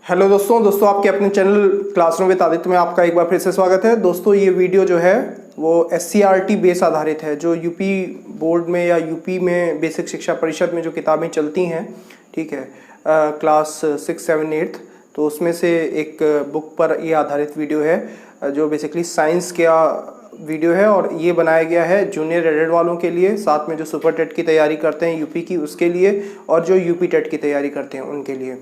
Hello दोस्तों आपके अपने चैनल क्लासरूम विद आदित्य में आपका एक बार फिर से स्वागत है। दोस्तों ये वीडियो जो है वो SCERT बेस आधारित है, जो यूपी बोर्ड में या यूपी में बेसिक शिक्षा परिषद में जो किताबें चलती हैं, ठीक है, क्लास 6, 7, 8, तो उसमें से एक बुक पर ये आधारित वीडियो है जो बेसिकली साइंस का वीडियो है। और ये बनाया गया है जूनियर एडेड वालों के लिए, साथ में जो सुपर टेट की तैयारी करते हैं यूपी की उसके लिए, और जो यूपी टेट की तैयारी करते हैं उनके लिए।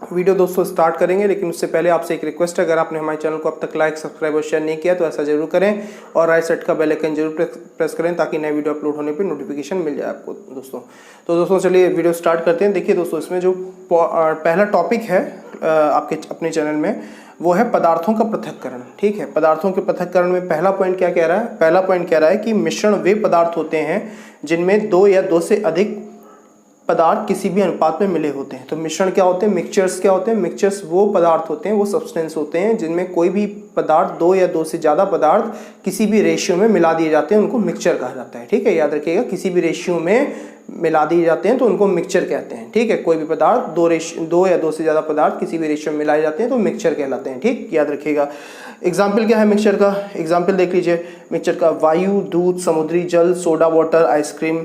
वीडियो दोस्तों स्टार्ट करेंगे, लेकिन उससे पहले आपसे एक रिक्वेस्ट है, अगर आपने हमारे चैनल को अब तक लाइक, सब्सक्राइब और शेयर नहीं किया तो ऐसा जरूर करें, और राइट साइड का बेल आइकन जरूर प्रेस करें ताकि नए वीडियो अपलोड होने पे नोटिफिकेशन मिल जाए आपको दोस्तों। तो दोस्तों चलिए वीडियो स्टार्ट करते हैं। देखिए दोस्तों, इसमें जो पहला टॉपिक है आपके अपने चैनल में, वो है पदार्थों का पृथक्करण। ठीक है, पदार्थों के पृथक्करण में पहला पॉइंट क्या कह रहा है? पहला पॉइंट कह रहा है कि मिश्रण वे पदार्थ होते हैं जिनमें दो या दो से अधिक पदार्थ किसी भी अनुपात में मिले होते हैं। तो मिश्रण क्या होते हैं? मिक्सचर्स क्या होते हैं? मिक्सचर्स वो पदार्थ होते हैं, वो सब्सटेंस होते हैं जिनमें कोई भी पदार्थ, दो या दो से ज़्यादा पदार्थ किसी भी रेशियो में मिला दिए जाते हैं, उनको मिक्सचर कहा जाता है। ठीक है, याद रखिएगा, किसी भी रेशियो में मिला दिए जाते हैं तो उनको मिक्सचर कहते हैं। ठीक है, कोई भी पदार्थ दो या दो से ज़्यादा पदार्थ किसी भी रेशियो में मिलाए जाते हैं तो मिक्सचर कहलाते हैं। ठीक, याद रखिएगा। एग्जाम्पल क्या है मिक्सचर का? एग्जाम्पल देख लीजिए मिक्सचर का। वायु, दूध, समुद्री जल, सोडा वाटर, आइसक्रीम,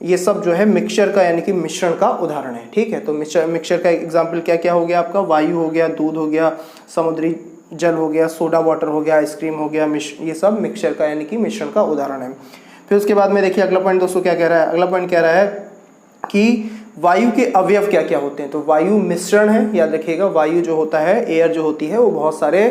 ये सब जो है मिक्सचर का यानी कि मिश्रण का उदाहरण है। ठीक है, तो मिक्सचर का एग्जाम्पल क्या क्या हो गया आपका? वायु हो गया, दूध हो गया, समुद्री जल हो गया, सोडा वाटर हो गया, आइसक्रीम हो गया, ये सब मिक्सचर का यानी कि मिश्रण का उदाहरण है। फिर उसके बाद में देखिए अगला पॉइंट दोस्तों क्या कह रहा है? अगला पॉइंट कह रहा है कि वायु के अवयव क्या क्या होते हैं। तो वायु मिश्रण है, याद रखिएगा। वायु जो होता है, एयर जो होती है, वो बहुत सारे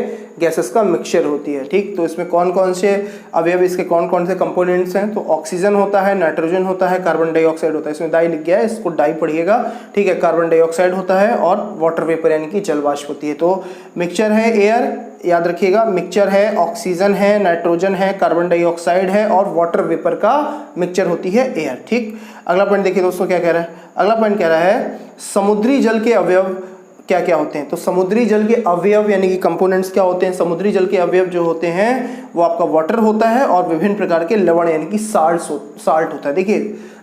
गैसेस का मिक्सचर होती है। ठीक, तो इसमें कौन कौन से अवयव, इसके कौन कौन से कंपोनेंट्स हैं? तो ऑक्सीजन होता है, नाइट्रोजन होता है, कार्बन डाइऑक्साइड होता है। इसमें डाई लिख गया है, इसको डाई पढ़िएगा। ठीक है, कार्बन डाइऑक्साइड होता है और वाटर वेपर यानी कि जल वाष्प होती है। तो मिक्सचर है एयर, याद रखिएगा, मिक्सचर है, ऑक्सीजन है, नाइट्रोजन है, कार्बन डाइऑक्साइड है और वाटर वेपर का मिक्सचर होती है एयर। ठीक, अगला पॉइंट देखिए दोस्तों क्या कह रहा है? अगला पॉइंट कह रहा है समुद्री जल के अवयव क्या क्या होते हैं। तो समुद्री जल के अवयव यानी कि कंपोनेंट्स क्या होते हैं? समुद्री जल के अवयव जो होते हैं वो आपका वाटर होता है और विभिन्न प्रकार के लवण यानी कि साल्ट होता है। देखिए,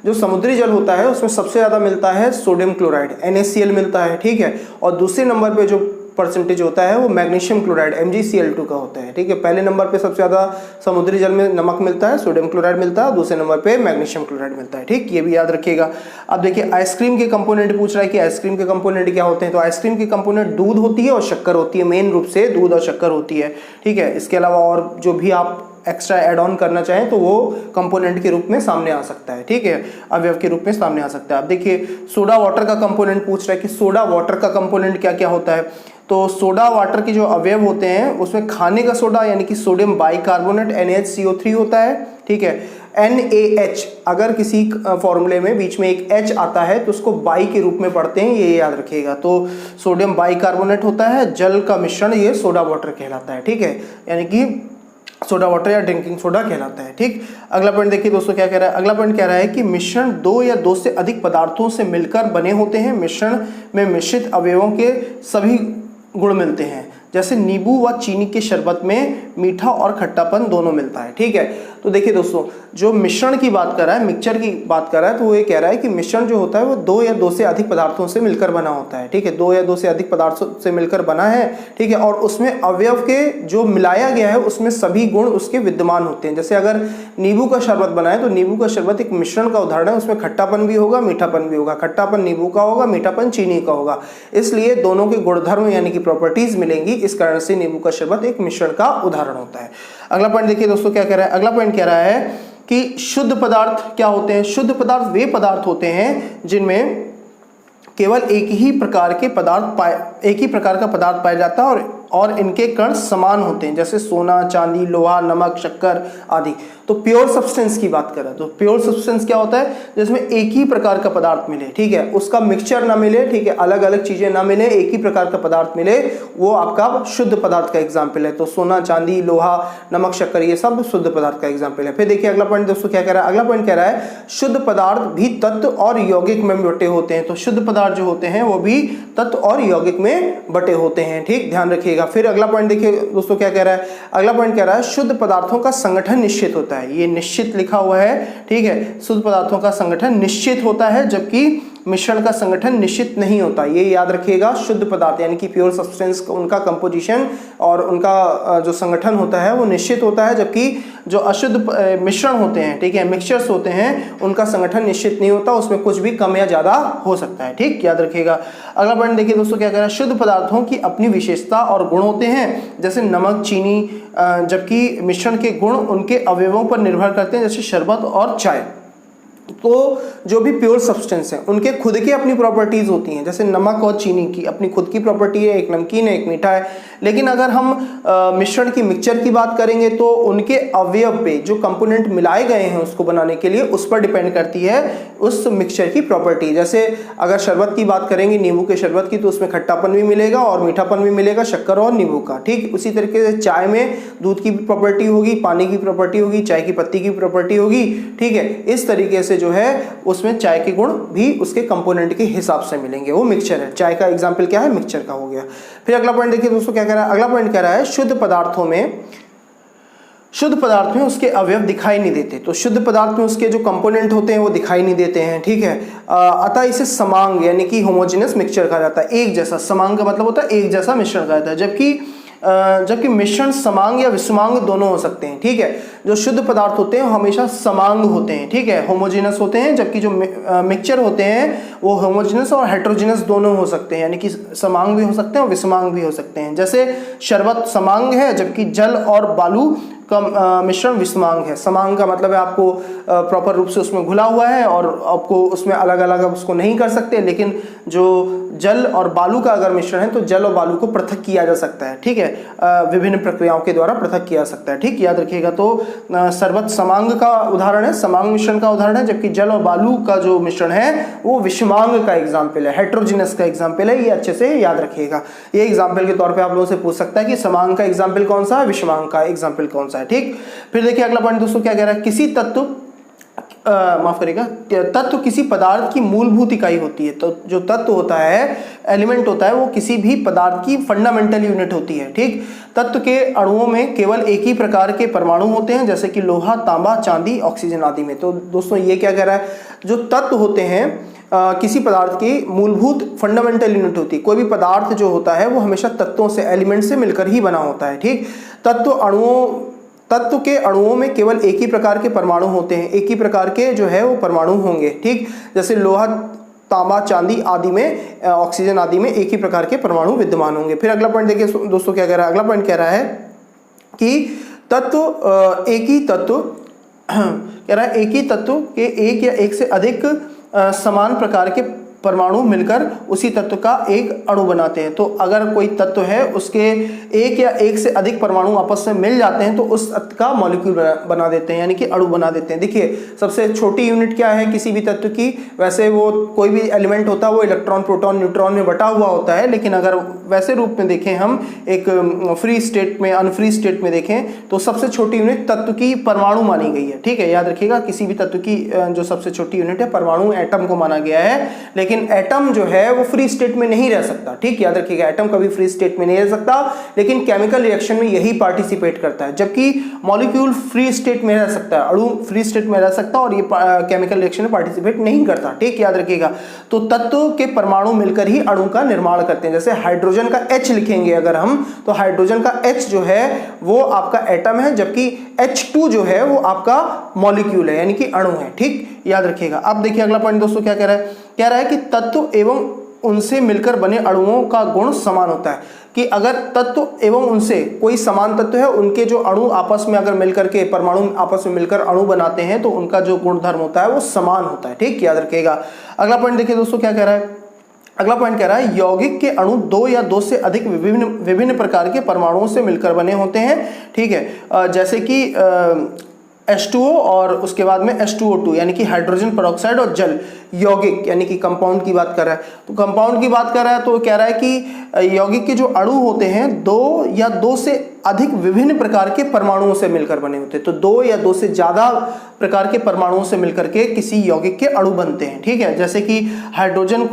जो समुद्री जल होता है उसमें सबसे ज्यादा मिलता है सोडियम क्लोराइड, NaCl मिलता है। ठीक है, और दूसरे नंबर पे जो परसेंटेज होता है वो मैग्नीशियम क्लोराइड MgCl2 का होता है। ठीक है, पहले नंबर पे सबसे ज्यादा समुद्री जल में नमक मिलता है, सोडियम क्लोराइड मिलता है, दूसरे नंबर पे मैग्नीशियम क्लोराइड मिलता है। ठीक, ये भी याद रखिएगा। अब देखिए आइसक्रीम के कंपोनेंट पूछ रहा है कि आइसक्रीम के कंपोनेंट क्या होते हैं। तो आइसक्रीम के कंपोनेंट दूध होती है और शक्कर होती है, मेन रूप से दूध और शक्कर होती है। ठीक है, इसके अलावा और जो भी आप एक्स्ट्रा एड ऑन करना चाहें तो वो कंपोनेंट के रूप में सामने आ सकता है। ठीक है, अवयव के रूप में सामने आ सकता है। अब देखिए सोडा वाटर का कंपोनेंट पूछ रहा है कि सोडा वाटर का कंपोनेंट क्या क्या होता है। तो सोडा वाटर के जो अवयव होते हैं उसमें खाने का सोडा यानी कि सोडियम बाइकार्बोनेट NaCO3 होता है। ठीक है, NaH, अगर किसी फॉर्मूले में बीच में एक H आता है तो उसको बाई के रूप में पढ़ते हैं, ये याद रखिएगा। तो सोडियम बाइकार्बोनेट होता है, जल का मिश्रण, ये सोडा वाटर कहलाता है। ठीक है, यानी कि सोडा वाटर या ड्रिंकिंग सोडा कहलाता है। ठीक, अगला पॉइंट देखिए दोस्तों क्या कह रहा है? अगला पॉइंट कह रहा है कि मिश्रण दो या दो से अधिक पदार्थों से मिलकर बने होते हैं। मिश्रण में मिश्रित अवयवों के सभी गुण मिलते हैं, जैसे नींबू व चीनी के शरबत में मीठा और खट्टापन दोनों मिलता है। ठीक है, तो देखिए दोस्तों, जो मिश्रण की बात कर रहा है, मिक्सचर की बात कर रहा है, तो वो ये कह रहा है कि मिश्रण जो होता है वो दो या दो से अधिक पदार्थों से मिलकर बना होता है। ठीक है, दो या दो से अधिक पदार्थों से मिलकर बना है। ठीक है, और उसमें अवयव के जो मिलाया गया है उसमें सभी गुण उसके विद्यमान होते हैं। जैसे अगर नींबू का शरबत बनाए तो नींबू का शरबत एक मिश्रण का उदाहरण है, उसमें खट्टापन भी होगा, मीठापन भी होगा। खट्टापन नींबू का होगा, मीठापन चीनी का होगा, इसलिए दोनों के गुणधर्म यानी कि प्रॉपर्टीज मिलेंगी। इस कारण से नींबू का शरबत एक मिश्रण का उदाहरण होता है। अगला पॉइंट देखिए दोस्तों क्या कह रहा है? अगला पॉइंट कह रहा है कि शुद्ध पदार्थ क्या होते हैं। शुद्ध पदार्थ वे पदार्थ होते हैं जिनमें केवल एक ही प्रकार का पदार्थ पाया जाता है और इनके कण समान होते हैं, जैसे सोना, चांदी, लोहा, नमक, शक्कर आदि। तो प्योर सब्सटेंस की बात करें तो प्योर सब्सटेंस क्या होता है? जिसमें एक ही प्रकार का पदार्थ मिले। ठीक है, उसका मिक्सचर ना मिले, ठीक है, अलग अलग चीजें ना मिले, एक ही प्रकार का पदार्थ मिले, वो आपका शुद्ध पदार्थ का एग्जाम्पल है। तो सोना, चांदी, लोहा, नमक, शक्कर, ये सब शुद्ध पदार्थ का एग्जाम्पल है। फिर देखिए अगला पॉइंट दोस्तों क्या कह रहा है? अगला पॉइंट कह रहा है शुद्ध पदार्थ भी तत्व और यौगिक में बटे होते हैं। तो शुद्ध पदार्थ जो होते हैं वो भी तत्व और यौगिक में बटे होते हैं। ठीक, ध्यान रखिएगा। फिर अगला पॉइंट देखिए दोस्तों क्या कह रहा है? अगला पॉइंट कह रहा है शुद्ध पदार्थों का संगठन निश्चित होता है। ये निश्चित लिखा हुआ है। ठीक है, शुद्ध पदार्थों का संगठन निश्चित होता है, जबकि मिश्रण का संगठन निश्चित नहीं होता। ये याद रखिएगा, शुद्ध पदार्थ यानी कि प्योर सब्सटेंस, उनका कंपोजिशन और उनका जो संगठन होता है वो निश्चित होता है, जबकि जो अशुद्ध मिश्रण होते हैं, ठीक है, मिक्सचर्स होते हैं, उनका संगठन निश्चित नहीं होता, उसमें कुछ भी कम या ज्यादा हो सकता है। ठीक, याद रखिएगा। अगला पॉइंट देखिए दोस्तों क्या कह रहा है, शुद्ध पदार्थों की अपनी विशेषता और गुण होते हैं, जैसे नमक, चीनी, जबकि मिश्रण के गुण उनके अवयवों पर निर्भर करते हैं, जैसे शरबत और चाय। तो जो भी प्योर सब्सटेंस है उनके खुद की अपनी प्रॉपर्टीज होती हैं, जैसे नमक और चीनी की अपनी खुद की प्रॉपर्टी है, एक नमकीन है, एक मीठा है। लेकिन अगर हम मिश्रण की, मिक्सचर की बात करेंगे तो उनके अवयव पे जो कंपोनेंट मिलाए गए हैं उसको बनाने के लिए, उस पर डिपेंड करती है उस मिक्सचर की प्रॉपर्टी। जैसे अगर शरबत की बात करेंगे, नींबू के शरबत की, तो उसमें खट्टापन भी मिलेगा और मीठापन भी मिलेगा, शक्कर और नींबू का। ठीक, उसी तरीके से चाय में दूध की भी प्रॉपर्टी होगी, पानी की प्रॉपर्टी होगी, चाय की पत्ती की प्रॉपर्टी होगी। ठीक है, इस तरीके से जो है उसमें चाय के गुण भी उसके कंपोनेंट के हिसाब से मिलेंगे। वो मिक्सचर है, चाय का एग्जांपल क्या है, मिक्सचर का हो गया। फिर अगला पॉइंट देखिए दोस्तों क्या कह रहा है, अगला पॉइंट कह रहा है शुद्ध पदार्थ में उसके अवयव दिखाई नहीं देते। तो शुद्ध पदार्थ में उसके जो कंपोनेंट होते हैं वो दिखाई नहीं देते हैं। ठीक है, अतः इसे समांग यानी कि होमोजेनस मिक्सचर कहा जाता है। एक जैसा, समांग का मतलब होता है एक जैसा मिश्रण कहा जाता है, जबकि मिश्रण समांग या विषमांग दोनों हो सकते हैं। ठीक है, जो शुद्ध पदार्थ होते हैं वो हमेशा समांग होते हैं, ठीक है, होमोजेनस होते हैं, जबकि जो मिक्सचर होते हैं वो होमोजेनस और हेटेरोजेनस दोनों हो सकते हैं, यानी कि समांग भी हो सकते हैं और विषमांग भी हो सकते हैं। जैसे शरबत समांग है, जबकि जल और बालू का मिश्रण विषमांग है। समांग का मतलब है आपको प्रॉपर रूप से उसमें घुला हुआ है और आपको उसमें अलग अलग आप उसको नहीं कर सकते, लेकिन जो जल और बालू का अगर मिश्रण है तो जल और बालू को पृथक किया जा सकता है। ठीक है, विभिन्न प्रक्रियाओं के द्वारा पृथक किया जा सकता है। ठीक, याद रखिएगा। तो शरबत समांग का उदाहरण है, समांग मिश्रण का उदाहरण है, जबकि जल और बालू का जो मिश्रण है वो विषमांग का एग्जाम्पल है, हेटेरोजेनस का एग्जाम्पल है। ये अच्छे से याद रखिएगा। ये एग्जाम्पल के तौर पर आप लोगों से पूछ सकता है कि समांग का एग्जाम्पल कौन सा है, विषमांग का एग्जाम्पल कौन सा है। ठीक, फिर देखिए अगला पॉइंट दोस्तों क्या कह रहा है, किसी तत्व माफ करिएगा, तत्व किसी पदार्थ की मूलभूत इकाई होती है। तो जो तत्व होता है, एलिमेंट होता है, वो किसी भी पदार्थ की फंडामेंटल यूनिट होती है। ठीक, तत्व के अणुओं में केवल एक ही प्रकार के परमाणु होते हैं, जैसे कि लोहा, तांबा, चांदी, ऑक्सीजन आदि में। तो दोस्तों ये क्या कह रहा है, जो तत्व होते हैं किसी पदार्थ की मूलभूत फंडामेंटल यूनिट होती है। कोई भी पदार्थ जो होता है वो हमेशा तत्वों से, एलिमेंट से मिलकर ही बना होता है। ठीक, तत्व के अणुओं में केवल एक ही प्रकार के परमाणु होते हैं, एक ही प्रकार के जो है वो परमाणु होंगे। ठीक, जैसे लोहा, तांबा, चांदी आदि में, ऑक्सीजन आदि में एक ही प्रकार के परमाणु विद्यमान होंगे। फिर अगला पॉइंट देखिए दोस्तों क्या कह रहा है, अगला पॉइंट कह रहा है कि एक ही तत्व के एक या एक से अधिक समान प्रकार के परमाणु मिलकर उसी तत्व का एक अणु बनाते हैं। तो अगर कोई तत्व है उसके एक या एक से अधिक परमाणु आपस में मिल जाते हैं तो उस तत्व का मॉलिक्यूल बना देते हैं, यानी कि अणु बना देते हैं। देखिए सबसे छोटी यूनिट क्या है किसी भी तत्व की, वैसे वो कोई भी एलिमेंट होता है वो इलेक्ट्रॉन, प्रोटॉन, न्यूट्रॉन में बटा हुआ होता है, लेकिन अगर वैसे रूप में देखें हम एक फ्री स्टेट में, अनफ्री स्टेट में देखें तो सबसे छोटी यूनिट तत्व की परमाणु मानी गई है। ठीक है, याद रखिएगा किसी भी तत्व की जो सबसे छोटी यूनिट है परमाणु, एटम को माना गया है। लेकिन एटम जो है वो फ्री स्टेट में नहीं रह सकता। ठीक, याद रखिएगा एटम कभी फ्री स्टेट में नहीं रह सकता, लेकिन केमिकल रिएक्शन में यही पार्टिसिपेट करता है, जबकि मॉलिक्यूल फ्री स्टेट में रह सकता है, अणु फ्री स्टेट में रह सकता है और ये केमिकल रिएक्शन में पार्टिसिपेट नहीं करता। ठीक, याद रखिएगा। तो तत्व के परमाणु मिलकर ही अणु का निर्माण करते हैं। जैसे हाइड्रोजन का H लिखेंगे अगर हम, तो हाइड्रोजन का H जो है वो आपका एटम है, जबकि H2 जो है वो आपका मॉलिक्यूल है, यानी कि अणु है। ठीक, याद रखिएगा। अब देखिए अगला पॉइंट दोस्तों क्या कह रहा है कि तत्व एवं उनसे मिलकर बने अणुओं का गुण समान होता है। कि अगर तत्व एवं उनसे कोई समान तत्व है, उनके जो अणु आपस में अगर मिलकर के, परमाणु आपस में मिलकर अणु बनाते हैं तो उनका जो गुणधर्म होता है वो समान होता है। ठीक, याद रखिएगा। अगला पॉइंट देखिए दोस्तों क्या कह रहा है, अगला पॉइंट कह रहा है यौगिक के अणु दो या दो से अधिक विभिन्न प्रकार के परमाणुओं से मिलकर बने होते हैं। ठीक है, जैसे कि H2O और उसके बाद में H2O2 यानी कि हाइड्रोजन पेरोक्साइड और जल। यौगिक यानी कि कंपाउंड की बात कर रहा है, तो कंपाउंड की बात कर रहा है तो कह रहा है कि यौगिक के जो अणु होते हैं दो या दो से अधिक विभिन्न प्रकार के परमाणुओं से मिलकर बने होते हैं। तो 2 या 2 से ज्यादा प्रकार के परमाणुओं से मिलकर के किसी यौगिक के अणु बनते हैं, ठीक है। जैसे कि हाइड्रोजन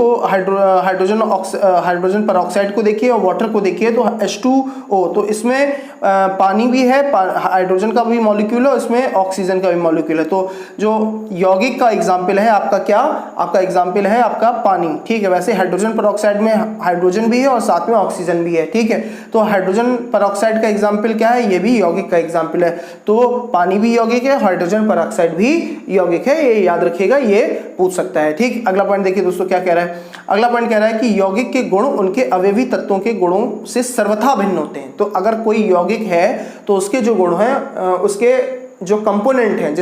परऑक्साइड को देखिए और वाटर को देखिए तो H2O, तो इसमें पानी भी है, हाइड्रोजन का भी मॉलिक्यूल है, इसमें ऑक्सीजन का भी मॉलिक्यूल है। तो जो यौगिक का एग्जाम्पल है आपका क्या, आपका एग्जाम्पल है आपका पानी, ठीक है। वैसे हाइड्रोजन परऑक्साइड में हाइड्रोजन भी है और साथ में ऑक्सीजन भी है, ठीक है। तो हाइड्रोजन परऑक्साइड का एग्जाम्पल क्या है, ये भी यौगिक का एग्जाम्पल है। तो पानी भी यौगिक है, हाइड्रोजन परऑक्साइड भी यौगिक है, ये याद रखिएगा, ये पूछ सकता है, ठीक। अगला पॉइंट देखिए दोस्तों क्या कह रहा है। अगला पॉइंट कह रहा है कि यौगिक के गुण उनके अवयवी तत्वों के गुणों से सर्वथा भिन्न होते हैं। तो अगर कोई यौगिक है तो उसके जो गुण हैं, उसके जो कंपोनेंट हैं,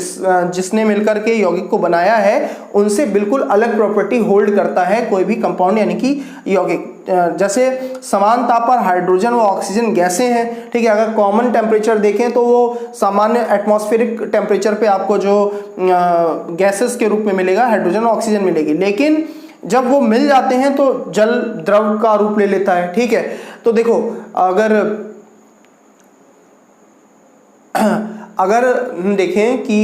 जिसने मिलकर के यौगिक को बनाया है, उनसे बिल्कुल अलग प्रॉपर्टी होल्ड करता है कोई भी कंपाउंड यानी कि यौगिक। जैसे समान ताप पर हाइड्रोजन व ऑक्सीजन गैसें हैं, ठीक है। अगर कॉमन टेम्परेचर देखें तो वो सामान्य एटमॉस्फेरिक टेम्परेचर पे आपको जो गैसेस के रूप में मिलेगा, हाइड्रोजन और ऑक्सीजन मिलेगी। लेकिन जब वो मिल जाते हैं तो जल द्रव का रूप ले लेता है, ठीक है। तो देखो अगर देखें कि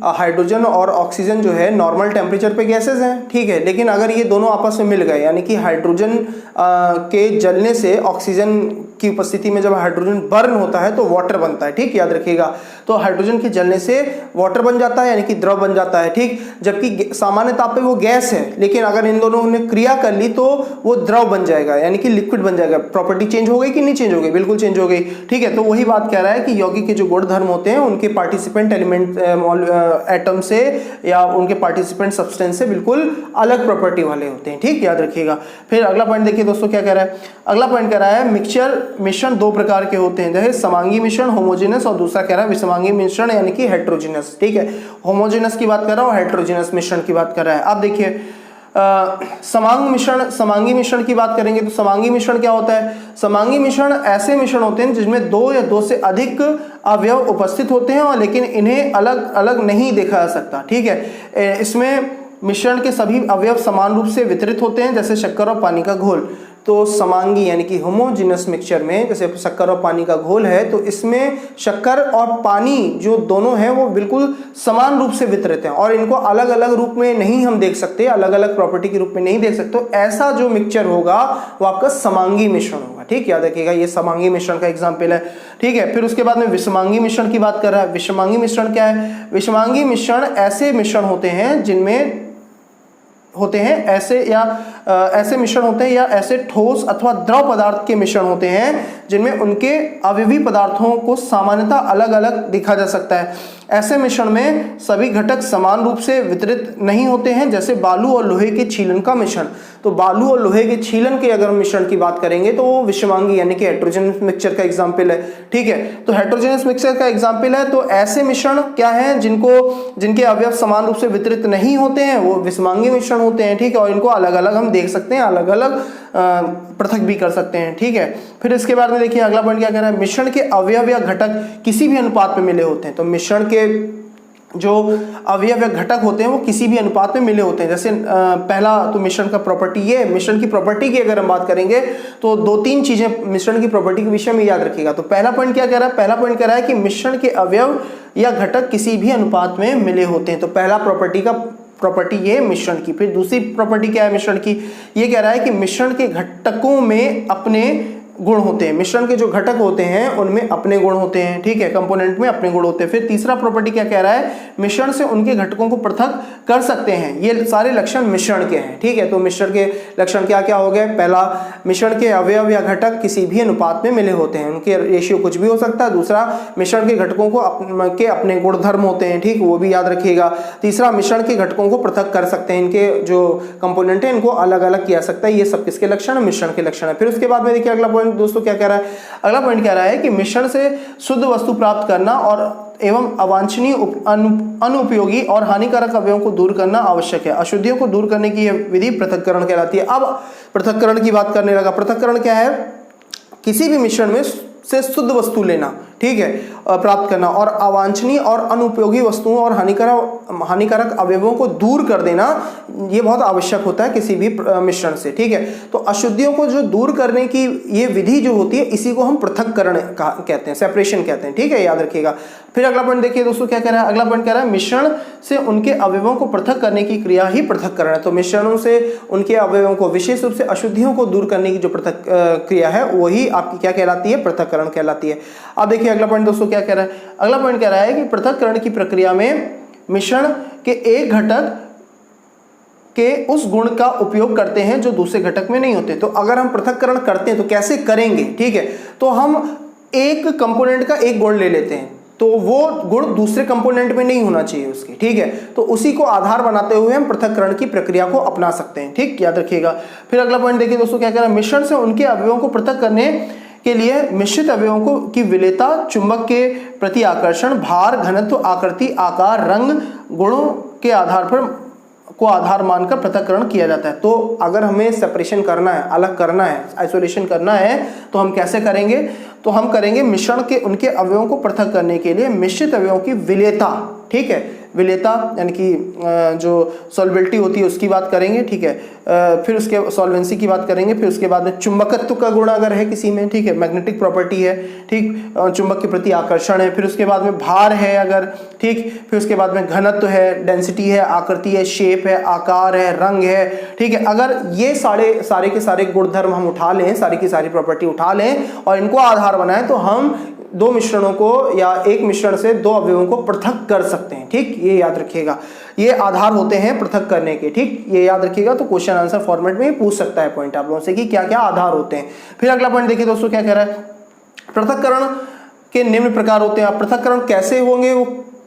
हाइड्रोजन और ऑक्सीजन जो है नॉर्मल टेम्परेचर पे गैसेस हैं, ठीक है। लेकिन अगर ये दोनों आपस में मिल गए, यानी कि हाइड्रोजन के जलने से ऑक्सीजन की उपस्थिति में जब हाइड्रोजन बर्न होता है तो वाटर बनता है, ठीक, याद रखिएगा। तो हाइड्रोजन के जलने से वाटर बन जाता है यानी कि द्रव बन जाता है, ठीक। जबकि सामान्य ताप पे वो गैस है, लेकिन अगर इन दोनों ने क्रिया कर ली तो वो द्रव बन जाएगा यानी कि लिक्विड बन जाएगा। प्रॉपर्टी चेंज हो गई कि नहीं चेंज हो गई, बिल्कुल चेंज हो गई, ठीक है। तो वही बात कह रहा है कि यौगिक के जो गुण धर्म होते हैं उनके पार्टिसिपेंट एलिमेंट एटम से या उनके पार्टिसिपेंट सब्सटेंस से बिल्कुल अलग प्रॉपर्टी वाले होते हैं, ठीक, याद रखिएगा। फिर अगला पॉइंट देखिए दोस्तों क्या कह रहा है। अगला पॉइंट कह रहा है मिश्रण 2 प्रकार के होते हैं, जैसे समांगी मिश्रण होमोजेनस, और दूसरा कह रहा है विषमांगी मिश्रण यानी कि हेट्रोजेनस, ठीक है। होमोजेनस की बात कर रहा हूं, हेट्रोजेनस मिश्रण की बात कर रहा है। अब देखिए समांगी मिश्रण की बात करेंगे तो समांगी मिश्रण क्या होता है। समांगी मिश्रण ऐसे मिश्रण होते हैं जिसमें 2 या 2 से अधिक अवयव उपस्थित होते हैं और लेकिन इन्हें अलग अलग नहीं देखा जा सकता, ठीक है। इसमें मिश्रण के सभी अवयव समान रूप से वितरित होते हैं, जैसे शक्कर और पानी का घोल। तो समांगी यानी कि होमोजेनस मिक्सचर में जैसे शक्कर और पानी का घोल है, तो इसमें शक्कर और पानी जो दोनों हैं वो बिल्कुल समान रूप से वितरित हैं और इनको अलग अलग रूप में नहीं हम देख सकते, अलग अलग प्रॉपर्टी के रूप में नहीं देख सकते। तो ऐसा जो मिक्सचर होगा वो आपका समांगी मिश्रण होगा, ठीक, याद रखिएगा। ये समांगी मिश्रण का एग्जाम्पल है, ठीक है। फिर उसके बाद में विषमांगी मिश्रण की बात कर रहा है। विषमांगी मिश्रण क्या है। विषमांगी मिश्रण ऐसे मिश्रण होते हैं जिनमें होते हैं ऐसे मिश्रण होते हैं या ऐसे ठोस अथवा द्रव पदार्थ के मिश्रण होते हैं जिनमें उनके अवयवी पदार्थों को सामान्यतः अलग अलग देखा जा सकता है। ऐसे मिश्रण में सभी घटक समान रूप से वितरित नहीं होते हैं, जैसे बालू और लोहे के छीलन का मिश्रण। तो बालू और लोहे के छीलन के अगर मिश्रण की बात करेंगे तो वो विषमांगी यानी कि हेट्रोजेनस मिक्सचर का एग्जाम्पल है, ठीक है। तो हेट्रोजेनस मिक्सचर का एग्जाम्पल है। तो ऐसे मिश्रण क्या है जिनके अवयव समान रूप से वितरित नहीं होते हैं वो विषमांगी मिश्रण होते हैं, ठीक है। और इनको अलग अलग हम देख सकते हैं, अलग अलग पृथक भी कर सकते हैं, ठीक है। फिर इसके बाद में देखिए अगला पॉइंट क्या कह रहा है। मिश्रण के अवयव या घटक किसी भी अनुपात में मिले होते हैं। तो मिश्रण के जो अवयव या घटक होते हैं वो किसी भी अनुपात में मिले होते हैं। जैसे पहला तो मिश्रण का प्रॉपर्टी, ये मिश्रण की प्रॉपर्टी की अगर हम बात करेंगे तो 2-3 चीजें मिश्रण की प्रॉपर्टी के विषय में याद रखिएगा। तो पहला पॉइंट क्या कह रहा है। पहला पॉइंट कह रहा है कि मिश्रण के अवयव या घटक किसी भी अनुपात में मिले होते हैं। तो पहला प्रॉपर्टी ये मिश्रण की। फिर दूसरी प्रॉपर्टी क्या है मिश्रण की, ये कह रहा है कि मिश्रण के घटकों में अपने गुण होते हैं। मिश्रण के जो घटक होते हैं उनमें अपने गुण होते हैं, ठीक है, कंपोनेंट में अपने गुण होते हैं। फिर तीसरा प्रॉपर्टी क्या कह रहा है, मिश्रण से उनके घटकों को पृथक कर सकते हैं। ये सारे लक्षण मिश्रण के हैं, ठीक है। तो मिश्रण के लक्षण क्या क्या हो गए। पहला, मिश्रण के अवयव या घटक किसी भी अनुपात में मिले होते हैं, उनके रेशियो कुछ भी हो सकता है। दूसरा, मिश्रण के घटकों को अपने गुण धर्म होते हैं, ठीक, वो भी याद रखिएगा। तीसरा, मिश्रण के घटकों को पृथक कर सकते हैं, इनके जो कंपोनेंट है इनको अलग अलग किया सकता है। ये सब किसके लक्षण है, मिश्रण के लक्षण है। फिर उसके बाद में देखिए अगला पॉइंट दोस्तों क्या कह रहा है। अगला पॉइंट कह रहा है कि मिश्रण से शुद्ध वस्तु प्राप्त करना और एवं अवांछनीय अनुपयोगी और हानिकारक अवयवों को दूर करना आवश्यक है। अशुद्धियों को दूर करने की यह विधि पृथक्करण कहलाती है। अब पृथक्करण की बात करने लगा। पृथक्करण क्या है, किसी भी मिश्रण में से शुद्ध वस्तु लेना, ठीक है, प्राप्त करना, और अवांछनीय और अनुपयोगी वस्तुओं और हानिकारक अवयवों को दूर कर देना, ये बहुत आवश्यक होता है किसी भी मिश्रण से। ठीक है, तो अशुद्धियों को जो दूर करने की ये विधि जो होती है, इसी को हम पृथक्करण कहते हैं, सेपरेशन कहते हैं। ठीक है, याद रखिएगा। फिर अगला पॉइंट देखिए दोस्तों, क्या कह रहा है, अगला पॉइंट कह रहा है मिश्रण से उनके अवयवों को पृथक करने की क्रिया ही पृथक्करण है। तो मिश्रणों से उनके अवयवों को, विशेष रूप से अशुद्धियों को दूर करने की जो पृथक क्रिया है, वही आपकी क्या कहलाती है, पृथक्करण कहलाती है। अब देखिए अगला पॉइंट दोस्तों क्या कह रहा है, अगला पॉइंट कह रहा है कि पृथक्करण की प्रक्रिया में मिश्रण के एक घटक के उस गुण का उपयोग करते हैं जो दूसरे घटक में नहीं होते। तो अगर हम पृथक्करण करते हैं तो कैसे करेंगे, ठीक है, तो हम एक कंपोनेंट का एक गुण ले लेते हैं, तो वो गुण दूसरे कंपोनेंट में नहीं होना चाहिए उसके। ठीक है, तो उसी को आधार बनाते हुए हम पृथक्करण की प्रक्रिया को अपना सकते हैं। ठीक, याद रखिएगा। फिर अगला पॉइंट देखिए दोस्तों क्या कह रहा है, मिश्रण से उनके अवयवों को पृथक करने के लिए मिश्रित अवयवों को की विलेयता, चुंबक के प्रति आकर्षण, भार, घनत्व, आकृति, आकार, रंग, गुणों के आधार पर को आधार मानकर पृथक्करण किया जाता है। तो अगर हमें सेपरेशन करना है, अलग करना है, आइसोलेशन करना है, तो हम कैसे करेंगे, तो हम करेंगे मिश्रण के उनके अवयवों को पृथक करने के लिए मिश्रित अवयवों की विलेयता, ठीक है, विलेयता यानी कि जो सॉल्बिलिटी होती है उसकी बात करेंगे। ठीक है, फिर उसके सॉल्वेंसी की बात करेंगे, फिर उसके बाद में चुंबकत्व का गुण अगर है किसी में, ठीक है, मैग्नेटिक प्रॉपर्टी है, ठीक, चुंबक के प्रति आकर्षण है, फिर उसके बाद में भार है अगर, ठीक, फिर उसके बाद में घनत्व है, डेंसिटी है, आकृति है, शेप है, आकार है, रंग है। ठीक है, अगर ये सारे के सारे गुणधर्म हम उठा लें, सारी की सारी प्रॉपर्टी उठा लें और इनको आधार बनाएं, तो हम दो मिश्रणों को या एक मिश्रण से दो अवयवों को पृथक कर सकते हैं। ठीक, ये याद रखिएगा, ये आधार होते हैं पृथक करने के। ठीक, ये याद रखिएगा। तो क्वेश्चन आंसर फॉर्मेट में पूछ सकता है पॉइंट आप लोगों से कि क्या क्या आधार होते हैं। फिर अगला पॉइंट देखिए दोस्तों क्या कह रहा है, पृथक्करण के निम्न प्रकार होते हैं। पृथक्करण कैसे होंगे, वो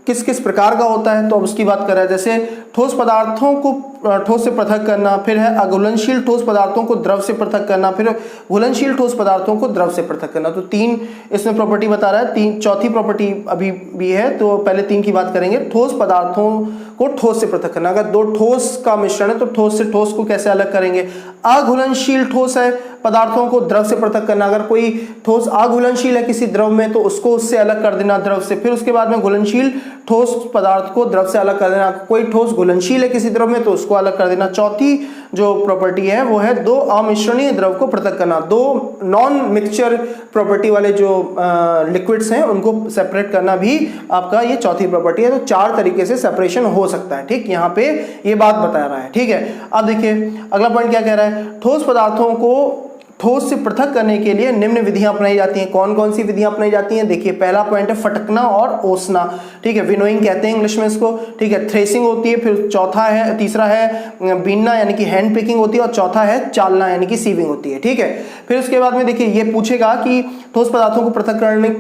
किस किस प्रकार का होता है, तो अब उसकी बात कर रहा है। जैसे ठोस पदार्थों को ठोस से पृथक करना, फिर है अघुलनशील ठोस पदार्थों को द्रव से पृथक करना, फिर घुलनशील ठोस पदार्थों को द्रव से पृथक करना। तो तीन इसमें प्रॉपर्टी बता रहा है, चौथी प्रॉपर्टी अभी भी है, तो पहले तीन की बात करेंगे। ठोस पदार्थों को ठोस से पृथक करना, अगर दो ठोस का मिश्रण है तो ठोस से ठोस को कैसे अलग करेंगे। अघुलनशील ठोस है पदार्थों को द्रव से पृथक करना, अगर कोई ठोस अघुलनशील है किसी द्रव में तो उसको उससे अलग कर देना द्रव से। फिर उसके बाद में घुलनशील ठोस पदार्थ को द्रव से अलग कर देना, कोई ठोस घुलनशील है किसी द्रव में तो उसको अलग कर देना। चौथी जो प्रॉपर्टी है वो है दो अमिश्रणीय द्रव को पृथक करना, दो नॉन मिक्सचर प्रॉपर्टी वाले जो लिक्विड्स हैं उनको सेपरेट करना भी आपका ये चौथी प्रॉपर्टी है। तो चार तरीके से सेपरेशन हो सकता है। ठीक, यहाँ पे ये बात बता रहा है। ठीक है, अब देखिए अगला पॉइंट क्या कह रहा है, ठोस पदार्थों को ठोस से पृथक करने के लिए निम्न विधियां अपनाई जाती हैं। कौन कौन सी विधियां अपनाई जाती हैं, देखिए पहला पॉइंट है फटकना और ओसना। ठीक है, विनोइंग कहते हैं इंग्लिश में इसको। ठीक है, थ्रेसिंग होती है, फिर चौथा है, तीसरा है बीनना यानी कि हैंड पिकिंग होती है, और चौथा है चालना यानी कि सीविंग होती है। ठीक है, फिर उसके बाद में देखिए ये पूछेगा कि ठोस पदार्थों को पृथक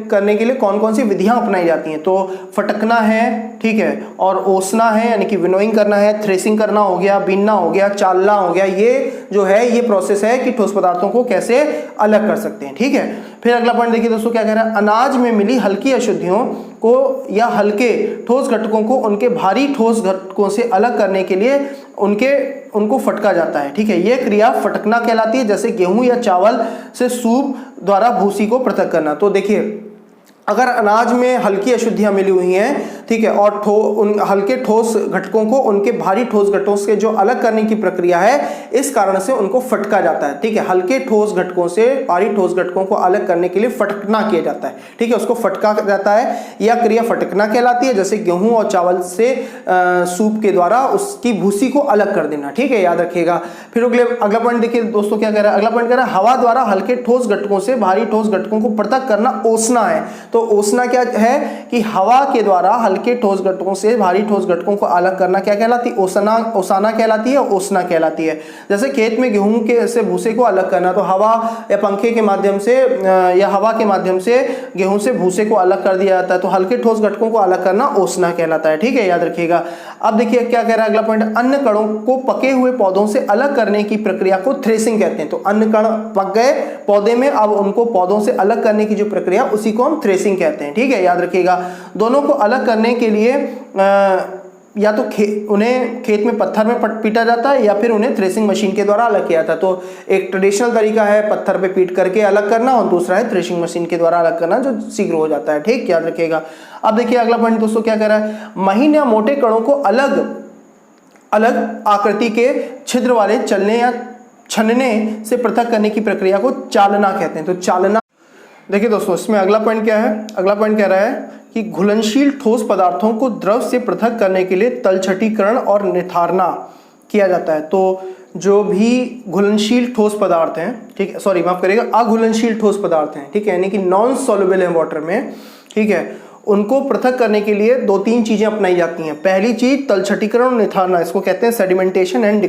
करने के लिए कौन कौन सी विधियां अपनाई जाती हैं। तो फटकना है, ठीक है, और ओसना है यानी कि विनोइंग करना है, थ्रेसिंग करना हो गया, बीनना हो गया, चालना हो गया। ये जो है ये प्रोसेस है कि ठोस पदार्थों को कैसे अलग कर सकते हैं। ठीक है, फिर अगला पॉइंट देखिए दोस्तों क्या कह रहा है, अनाज में मिली हल्की अशुद्धियों को या हल्के ठोस घटकों को उनके भारी ठोस घटकों से अलग करने के लिए उनको फटका जाता है। ठीक है, यह क्रिया फटकना कहलाती है, जैसे गेहूं या चावल से सूप द्वारा भूसी को पृथक करना। तो देखिए अगर अनाज में हल्की अशुद्धियां मिली हुई हैं, ठीक है, और उन हल्के ठोस घटकों को उनके भारी ठोस घटकों से जो अलग करने की प्रक्रिया है, इस कारण से उनको फटका जाता है। ठीक है, हल्के ठोस घटकों से भारी ठोस घटकों को अलग करने के लिए फटकना किया जाता है। ठीक है, उसको फटका जाता है, यह क्रिया फटकना कहलाती है, जैसे गेहूं और चावल से सूप के द्वारा उसकी भूसी को अलग कर देना। ठीक है, याद रखिएगा। फिर अगला पॉइंट देखिए दोस्तों क्या कह रहा है, अगला पॉइंट कह रहा है हवा द्वारा हल्के ठोस घटकों से भारी ठोस घटकों को पृथक करना ओसना है। तो ओसना क्या है कि हवा के द्वारा हल्के ठोस घटकों से भारी ठोस घटकों को अलग करना क्या कहलाती है, ओसाना कहलाती है, ओसना कहलाती है। जैसे खेत में गेहूं के से भूसे को अलग करना, तो हवा या पंखे के माध्यम से या हवा के माध्यम से गेहूं से भूसे को अलग कर दिया जाता है, तो हल्के ठोस घटकों को अलग करना ओसना कहलाता है। ठीक है, याद रखिएगा। अब देखिए क्या कह रहा है अगला पॉइंट, अन्न कणों को पके हुए पौधों से अलग करने की प्रक्रिया को थ्रेसिंग कहते हैं। तो अन्न कण पक गए पौधे में, अब उनको पौधों से अलग करने की जो प्रक्रिया उसी को हम थ्रेसिंग कहते हैं। ठीक है, याद रखिएगा। दोनों को अलग करने के लिए या तो उन्हें खेत में पत्थर में पीटा जाता है या फिर उन्हें थ्रेसिंग मशीन के द्वारा अलग किया था। तो एक ट्रेडिशनल तरीका है पत्थर पे पीट करके अलग करना और दूसरा है थ्रेसिंग मशीन के द्वारा अलग करना जो शीघ्र हो जाता है। ठीक, याद रखिएगा। अब देखिए अगला पॉइंट दोस्तों क्या कह रहा है, महीन या मोटे कणों को अलग अलग आकृति के छिद्र वाले चलने या छनने से पृथक करने की प्रक्रिया को चालना कहते हैं। तो चालना, देखिए दोस्तों इसमें अगला पॉइंट क्या है, अगला पॉइंट कह रहा है कि घुलनशील ठोस पदार्थों को द्रव से पृथक करने के लिए तलछटीकरण और निथारना किया जाता है। तो जो भी घुलनशील ठोस पदार्थ हैं, ठीक है, सॉरी माफ करिएगा, अघुलनशील ठोस पदार्थ हैं, ठीक है, यानी कि नॉन सॉल्युबल है वाटर में, ठीक है, उनको पृथक करने के लिए 2-3 चीजें अपनाई जाती हैं। पहली चीज तलछटीकरण और निथारना, इसको कहते हैं सेडिमेंटेशन एंड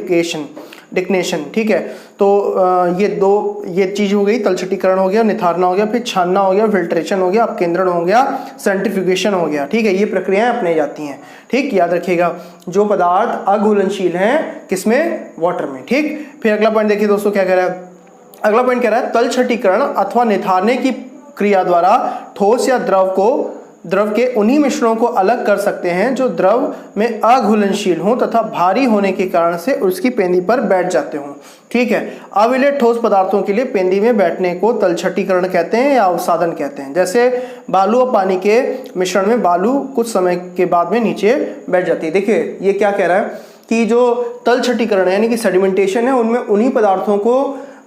डिक्नेशन, ठीक है। तो ये चीज हो गई, तलछटीकरण हो गया, निथारना हो गया, फिर छानना हो गया, फिल्ट्रेशन हो गया, अपकेंद्रण हो गया, सेंट्रीफ्यूगेशन हो गया, ठीक है। ये प्रक्रियाएं अपनाई जाती हैं, ठीक, याद रखिएगा, जो पदार्थ अघुलनशील हैं किसमें, वाटर में, ठीक। फिर अगला पॉइंट देखिए दोस्तों क्या कह रहा है, अगला पॉइंट कह रहा है तलछटीकरण अथवा निथारने की क्रिया द्वारा ठोस या द्रव के उन्हीं मिश्रणों को अलग कर सकते हैं जो द्रव में अघुलनशील हों तथा भारी होने के कारण से उसकी पेंदी पर बैठ जाते हों, ठीक है। अविलेय ठोस पदार्थों के लिए पेंदी में बैठने को तलछटीकरण कहते हैं या अवसादन कहते हैं। जैसे बालू और पानी के मिश्रण में बालू कुछ समय के बाद में नीचे बैठ जाती है। देखिए ये क्या कह रहा है कि जो तलछटीकरण है यानी कि सेडिमेंटेशन है, उनमें उन्हीं पदार्थों को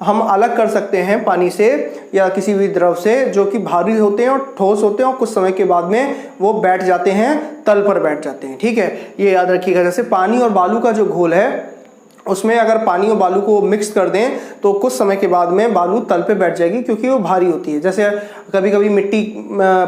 हम अलग कर सकते हैं पानी से या किसी भी द्रव से जो कि भारी होते हैं और ठोस होते हैं और कुछ समय के बाद में वो बैठ जाते हैं, तल पर बैठ जाते हैं, ठीक है। ये याद रखिएगा। जैसे पानी और बालू का जो घोल है उसमें अगर पानी और बालू को मिक्स कर दें तो कुछ समय के बाद में बालू तल पे बैठ जाएगी क्योंकि वो भारी होती है। जैसे कभी कभी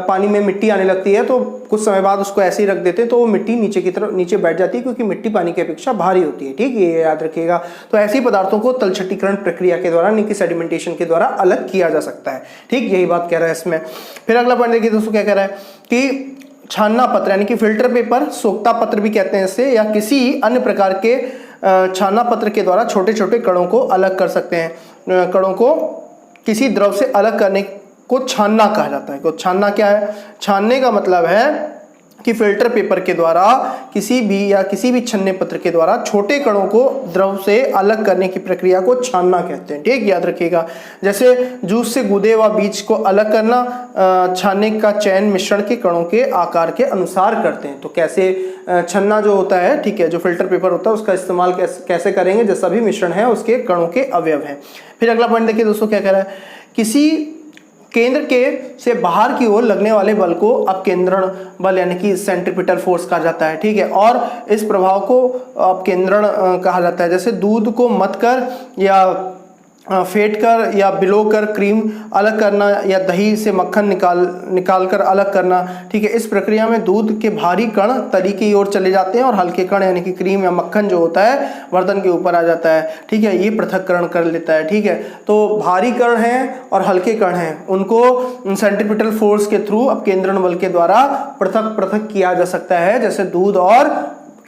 पानी में मिट्टी आने लगती है तो कुछ समय बाद उसको ऐसे ही रख देते हैं तो वो मिट्टी नीचे की तरफ नीचे बैठ जाती है क्योंकि मिट्टी पानी की अपेक्षा भारी होती है, ठीक, ये याद रखिएगा। तो ऐसे पदार्थों को तलछटीकरण प्रक्रिया के द्वारा, यानी कि सेडिमेंटेशन के द्वारा अलग किया जा सकता है, ठीक, यही बात कह रहा है इसमें। फिर अगला पॉइंट देखिए दोस्तों क्या कह रहा है कि छानना पत्र यानी कि फिल्टर पेपर, सोखता पत्र भी कहते हैं इसे, या किसी अन्य प्रकार के छानना पत्र के द्वारा छोटे छोटे कणों को अलग कर सकते हैं। कणों को किसी द्रव से अलग करने को छानना कहा जाता है। तो छानना क्या है, छानने का मतलब है कि फिल्टर पेपर के द्वारा किसी भी छन्ने पत्र के द्वारा छोटे कणों को द्रव से अलग करने की प्रक्रिया को छानना कहते हैं, ठीक, याद रखिएगा। जैसे जूस से गूदे व बीज को अलग करना, छानने का चयन मिश्रण के कणों के आकार के अनुसार करते हैं। तो कैसे छन्ना जो होता है, ठीक है, जो फिल्टर पेपर होता है उसका इस्तेमाल कैसे करेंगे, जैसा भी मिश्रण है उसके कणों के अवयव हैं। फिर अगला पॉइंट देखिए दोस्तों क्या कह रहा है, किसी केंद्र के से बाहर की ओर लगने वाले बल को अपकेंद्रण बल यानी कि सेंट्रीपिटल फोर्स कहा जाता है, ठीक है। और इस प्रभाव को अपकेंद्रण कहा जाता है। जैसे दूध को मथ कर या फेंट कर या बिलो कर क्रीम अलग करना या दही से मक्खन निकाल कर अलग करना, ठीक है। इस प्रक्रिया में दूध के भारी कण तली की ओर चले जाते हैं और हल्के कण यानी कि क्रीम या मक्खन जो होता है वर्तन के ऊपर आ जाता है, ठीक है। ये पृथक्करण कर लेता है, ठीक है। तो भारी कण हैं और हल्के कण हैं, उनको सेंट्रीपिटल फोर्स के थ्रू अपकेंद्रण बल के द्वारा पृथक किया जा सकता है, जैसे दूध और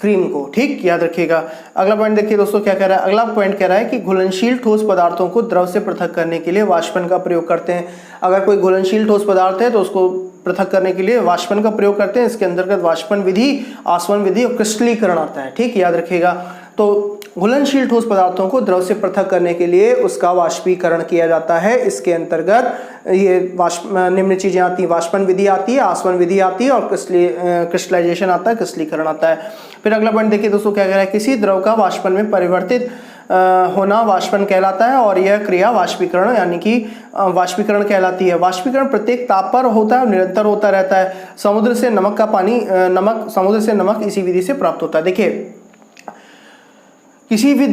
क्रीम को, ठीक, याद रखिएगा। अगला पॉइंट देखिए दोस्तों क्या कह रहा है, अगला पॉइंट कह रहा है कि घुलनशील ठोस पदार्थों को द्रव से पृथक करने के लिए वाष्पन का प्रयोग करते हैं। अगर कोई घुलनशील ठोस पदार्थ है तो उसको पृथक करने के लिए वाष्पन का प्रयोग करते हैं। इसके अंतर्गत वाष्पन विधि, आसवन विधि और क्रिस्टलीकरण आता है, ठीक, याद रखिएगा। तो घुलनशील ठोस पदार्थों को द्रव से पृथक करने के लिए उसका वाष्पीकरण किया जाता है। इसके अंतर्गत ये निम्न चीजें आती हैं, वाष्पन विधि आती है, आसवन विधि आती है और क्रिस्टलाइजेशन आता है, क्रिस्टलीकरण आता है। फिर अगला पॉइंट देखिए दोस्तों क्या कह रहा है, किसी द्रव का वाष्पन में परिवर्तित होना वाष्पन कहलाता है और यह क्रिया वाष्पीकरण यानी कि वाष्पीकरण कहलाती है। वाष्पीकरण प्रत्येक ताप पर होता है और निरंतर होता रहता है। समुद्र से नमक इसी विधि से प्राप्त होता है। देखिए किसी भी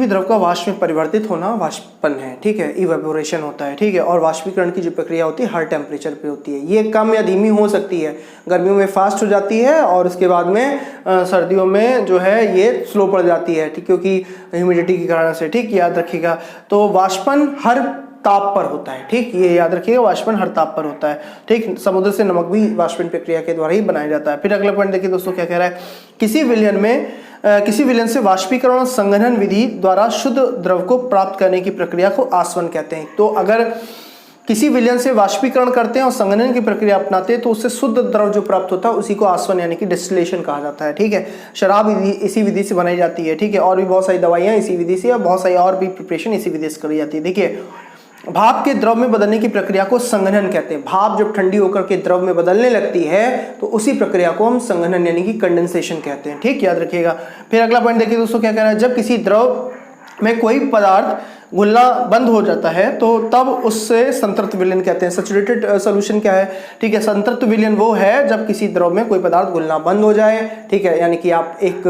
द्रव का वाष्प में परिवर्तित होना वाष्पन है, ठीक है, इवेपोरेशन होता है, ठीक है। और वाष्पीकरण की जो प्रक्रिया होती है हर टेम्परेचर पे होती है। ये कम या धीमी हो सकती है, गर्मियों में फास्ट हो जाती है और उसके बाद में सर्दियों में जो है ये स्लो पड़ जाती है, ठीक, क्योंकि ह्यूमिडिटी के कारण से, ठीक, याद रखिएगा। तो वाष्पन हर ताप पर होता है, ठीक, ये याद रखिएगा, वाष्पन हर ताप पर होता है, ठीक। समुद्र से नमक भी वाष्पन प्रक्रिया के द्वारा ही बनाया जाता है। फिर अगला पॉइंट देखिए दोस्तों क्या कह रहा है, किसी विलयन से वाष्पीकरण और संघनन विधि द्वारा शुद्ध द्रव को प्राप्त करने की प्रक्रिया को आसवन कहते हैं। तो अगर किसी विलयन से वाष्पीकरण करते हैं और संघनन की प्रक्रिया अपनाते हैं तो उससे शुद्ध द्रव जो प्राप्त होता है उसी को आसवन यानी कि डिस्टिलेशन कहा जाता है। ठीक है, शराब इसी विधि से बनाई जाती है। ठीक है, और भी बहुत सारी दवाइयाँ इसी विधि से और बहुत सारी और भी प्रिपरेशन इसी विधि से करी जाती है। देखिए, भाप के द्रव में बदलने की प्रक्रिया को संघनन कहते हैं। भाप जब ठंडी होकर के द्रव में बदलने लगती है तो उसी प्रक्रिया को हम संघनन यानी कि कंडेंसेशन कहते हैं। ठीक, याद रखिएगा। फिर अगला पॉइंट देखिए दोस्तों, क्या कह रहा है, जब किसी द्रव में कोई पदार्थ घुलना बंद हो जाता है तो तब उससे संतृप्त विलयन कहते हैं। सैचुरेटेड सॉल्यूशन क्या है? ठीक है, संतृप्त विलयन वो है जब किसी द्रव में कोई पदार्थ घुलना बंद हो जाए। ठीक है, यानी कि आप एक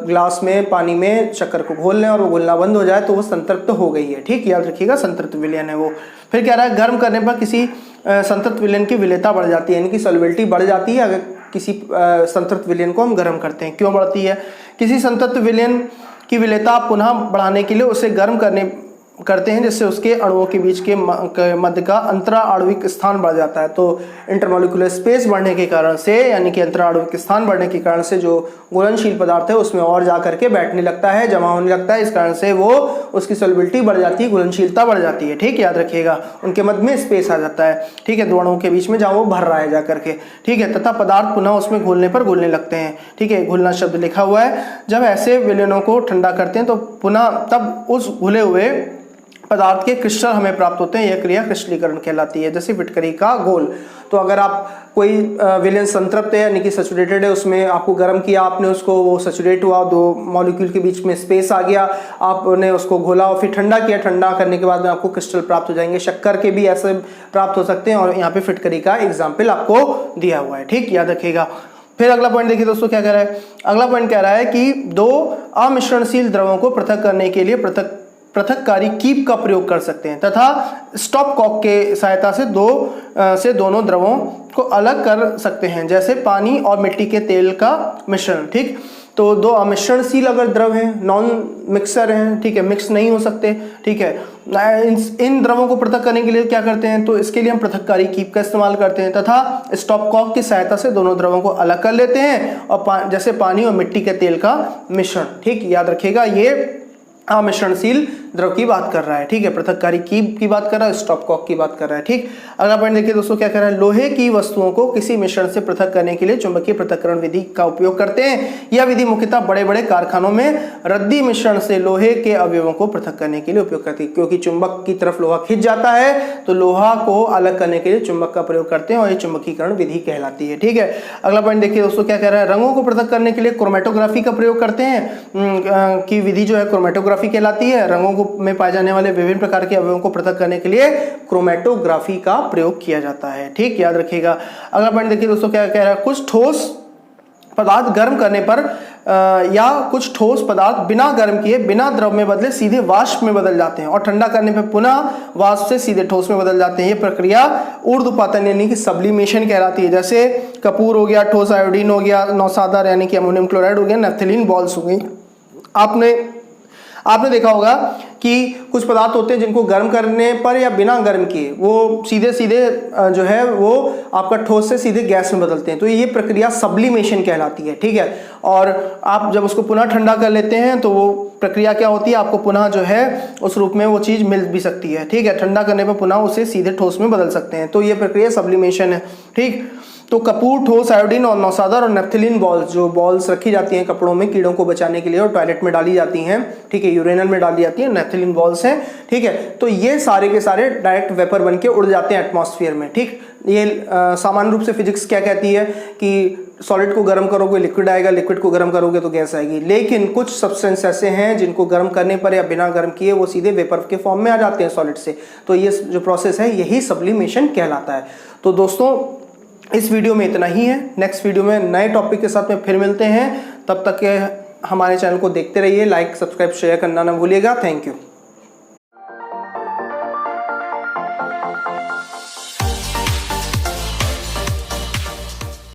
ग्लास में पानी में शक्कर को घोल लें और वो घुलना बंद हो जाए तो वो संतृप्त हो गई है। ठीक, याद रखिएगा, संतृप्त विलयन है वो। फिर कह रहा है, गर्म करने पर किसी संतृप्त विलयन की विलेयता बढ़ जाती है, यानी कि सॉल्युबिलिटी बढ़ जाती है अगर किसी संतृप्त विलयन को हम गर्म करते हैं। क्यों बढ़ती है? किसी संतृप्त विलयन की विलेयता पुनः बढ़ाने के लिए उसे गर्म करते हैं जिससे उसके अणुओं के बीच के मध्य का अंतरा आणविक स्थान बढ़ जाता है। तो इंटरमोलिकुलर स्पेस बढ़ने के कारण से, यानी कि अंतरा आणविक स्थान बढ़ने के कारण से जो घुलनशील पदार्थ है उसमें और जा करके बैठने लगता है, जमा होने लगता है। इस कारण से वो उसकी सॉल्युबिलिटी बढ़ जाती है, घुलनशीलता बढ़ जाती है। ठीक, याद रखिएगा, उनके मध्य में स्पेस आ जाता है। ठीक है, दो अणुओं के बीच में जहाँ वो भर रहा है जा करके। ठीक है, तथा पदार्थ पुनः उसमें घुलने पर घुलने लगते हैं। ठीक है, घुलना शब्द लिखा हुआ है। जब ऐसे विलयनों को ठंडा करते हैं तो पुनः तब उस घुले हुए पदार्थ के क्रिस्टल हमें प्राप्त होते हैं। यह क्रिया क्रिस्टलीकरण कहलाती है, जैसे फिटकरी का घोल। तो अगर आप कोई विलयन संतृप्त है यानी कि सैचुरेटेड है, उसमें आपको गर्म किया आपने उसको, वो सैचुरेट हुआ, दो मॉलिक्यूल के बीच में स्पेस आ गया, आपने उसको घोला और फिर ठंडा किया। ठंडा करने के बाद में आपको क्रिस्टल प्राप्त हो जाएंगे। शक्कर के भी ऐसे प्राप्त हो सकते हैं और यहाँ पे फिटकरी का एग्जाम्पल आपको दिया हुआ है। ठीक, याद रखिएगा। फिर अगला पॉइंट देखिए दोस्तों, क्या कह रहा है? अगला पॉइंट कह रहा है कि दो अमिश्रणशील द्रवों को पृथक करने के लिए पृथककारी कीप का प्रयोग कर सकते हैं तथा स्टॉप कॉक के सहायता से दोनों द्रवों को अलग कर सकते हैं, जैसे पानी और मिट्टी के तेल का मिश्रण। ठीक, तो दो अमिश्रणशील अगर द्रव हैं, नॉन मिक्सर हैं, ठीक है, मिक्स नहीं हो सकते। ठीक है, इन द्रवों को पृथक करने के लिए क्या करते हैं? तो इसके लिए हम पृथककारी कीप का इस्तेमाल करते हैं तथा स्टॉप कॉक की सहायता से दोनों द्रवों को अलग कर लेते हैं, और जैसे पानी और मिट्टी के तेल का मिश्रण। ठीक, याद रखिएगा, ये अमिश्रणशील द्रव की बात कर रहा है। ठीक है, पृथककारी कीप की बात कर रहा है, स्टॉप कॉक की बात कर रहा है। ठीक, अगला पॉइंट देखिए दोस्तों, क्या कह रहा है? लोहे की वस्तुओं को किसी मिश्रण से पृथक करने के लिए चुंबकीय पृथक्करण विधि का उपयोग करते हैं। यह विधि मुख्यतः बड़े बड़े कारखानों में रद्दी मिश्रण से लोहे के अवयवों को पृथक करने के लिए उपयोग करती है, क्योंकि चुंबक की तरफ लोहा खिंच जाता है तो लोहा को अलग करने के लिए चुंबक का प्रयोग करते हैं और ये चुंबकीकरण विधि कहलाती है। ठीक है, अगला पॉइंट देखिए दोस्तों, क्या कह रहा है? रंगों को पृथक करने के लिए क्रोमेटोग्राफी का प्रयोग करते हैं की विधि जो है क्रोमेटोग्राफी कहलाती है। रंगों में पाए जाने वाले विभिन्न प्रकार के अवयवों को पृथक करने के लिए क्रोमेटोग्राफी का प्रयोग किया जाता है। ठीक, याद रखिएगा। अगला पॉइंट देखिए दोस्तों, क्या कह रहा है? कुछ ठोस पदार्थ गर्म करने पर या कुछ ठोस पदार्थ बिना गर्म किए बिना द्रव में बदले सीधे वाष्प में बदल जाते हैं और ठंडा करने पर पुनः वाष्प से सीधे ठोस में बदल जाते हैं। ये प्रक्रिया ऊर्ध्वपातन यानी कि सब्लिमेशन कहलाती है। जैसे कपूर हो गया, ठोस आयोडीन हो गया, नौसादार यानी कि अमोनियम क्लोराइड हो गया, नैफ्थलीन बॉल्स हो गई। आपने देखा होगा कि कुछ पदार्थ होते हैं जिनको गर्म करने पर या बिना गर्म किए वो सीधे जो है वो आपका ठोस से सीधे गैस में बदलते हैं, तो ये प्रक्रिया सब्लिमेशन कहलाती है। ठीक है, और आप जब उसको पुनः ठंडा कर लेते हैं तो वो प्रक्रिया क्या होती है? आपको पुनः जो है उस रूप में वो चीज़ मिल भी सकती है। ठीक है, ठंडा करने पर पुनः उसे सीधे ठोस में बदल सकते हैं, तो ये प्रक्रिया सब्लिमेशन है। ठीक, तो कपूर, ठोस आयोडीन और नौसादार और नैफ्थलीन बॉल्स, जो बॉल्स रखी जाती हैं कपड़ों में कीड़ों को बचाने के लिए और टॉयलेट में डाली जाती हैं, ठीक है, यूरेनल में डाली जाती है, नैफ्थलीन बॉल्स हैं। ठीक है, तो ये सारे के सारे डायरेक्ट वेपर बन के उड़ जाते हैं एटमॉस्फेयर में। ठीक, ये सामान्य रूप से फिजिक्स क्या कहती है कि सॉलिड को गर्म करोगे लिक्विड आएगा, लिक्विड को गर्म करोगे तो गैस आएगी। लेकिन कुछ सब्सटेंस ऐसे हैं जिनको गर्म करने पर या बिना गर्म किए वो सीधे वेपर के फॉर्म में आ जाते हैं सॉलिड से, तो ये जो प्रोसेस है यही सब्लिमेशन कहलाता है। तो दोस्तों इस वीडियो में इतना ही है। नेक्स्ट वीडियो में नए टॉपिक के साथ में फिर मिलते हैं। तब तक के हमारे चैनल को देखते रहिए, लाइक, सब्सक्राइब, शेयर करना ना भूलिएगा। Thank you.